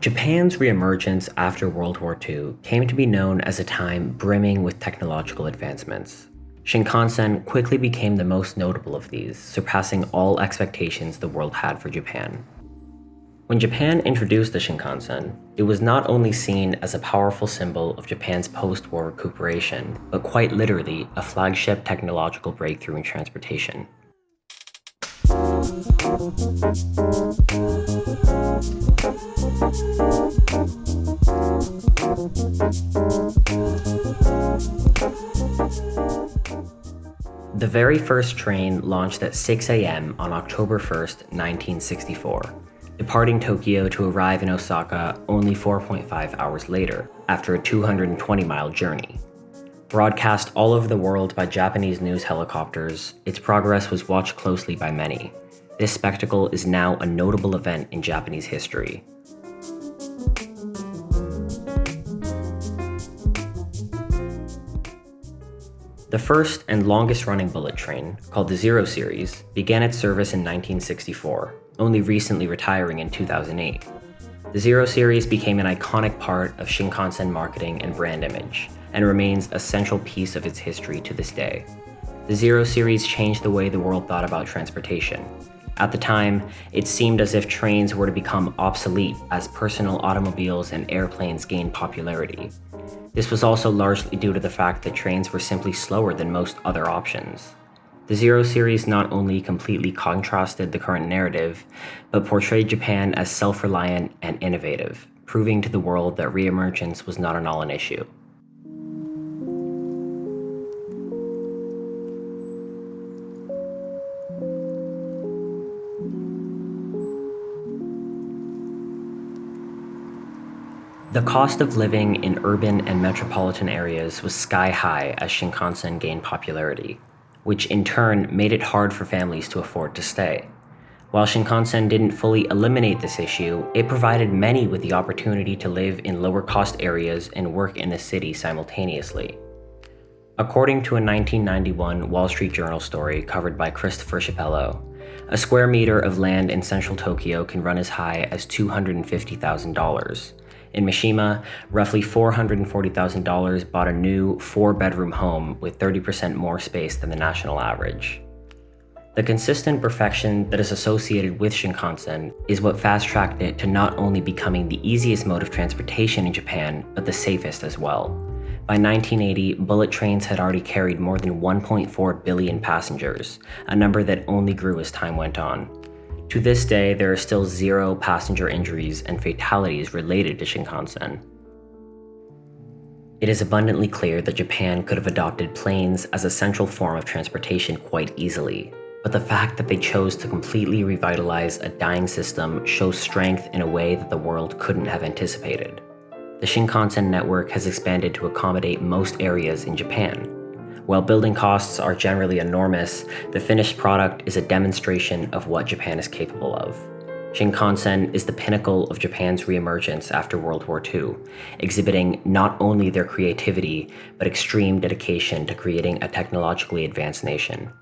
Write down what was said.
Japan's re-emergence after World War II came to be known as a time brimming with technological advancements. Shinkansen quickly became the most notable of these, surpassing all expectations the world had for Japan. When Japan introduced the Shinkansen, it was not only seen as a powerful symbol of Japan's post-war recuperation, but quite literally a flagship technological breakthrough in transportation. The very first train launched at 6 a.m. on October 1st, 1964, departing Tokyo to arrive in Osaka only 4.5 hours later, after a 220-mile journey. Broadcast all over the world by Japanese news helicopters, its progress was watched closely by many. This spectacle is now a notable event in Japanese history. The first and longest-running bullet train, called the Zero Series, began its service in 1964, only recently retiring in 2008. The Zero Series became an iconic part of Shinkansen marketing and brand image, and remains a central piece of its history to this day. The Zero Series changed the way the world thought about transportation. At the time, it seemed as if trains were to become obsolete as personal automobiles and airplanes gained popularity. This was also largely due to the fact that trains were simply slower than most other options. The Zero Series not only completely contrasted the current narrative, but portrayed Japan as self-reliant and innovative, proving to the world that re-emergence was not at all an issue. The cost of living in urban and metropolitan areas was sky high as Shinkansen gained popularity, which in turn made it hard for families to afford to stay. While Shinkansen didn't fully eliminate this issue, it provided many with the opportunity to live in lower-cost areas and work in the city simultaneously. According to a 1991 Wall Street Journal story covered by Christopher Schapello, a square meter of land in central Tokyo can run as high as $250,000. In Mishima, roughly $440,000 bought a new 4-bedroom home with 30% more space than the national average. The consistent perfection that is associated with Shinkansen is what fast-tracked it to not only becoming the easiest mode of transportation in Japan, but the safest as well. By 1980, bullet trains had already carried more than 1.4 billion passengers, a number that only grew as time went on. To this day, there are still 0 passenger injuries and fatalities related to Shinkansen. It is abundantly clear that Japan could have adopted planes as a central form of transportation quite easily, but the fact that they chose to completely revitalize a dying system shows strength in a way that the world couldn't have anticipated. The Shinkansen network has expanded to accommodate most areas in Japan. While building costs are generally enormous, the finished product is a demonstration of what Japan is capable of. Shinkansen is the pinnacle of Japan's re-emergence after World War II, exhibiting not only their creativity, but extreme dedication to creating a technologically advanced nation.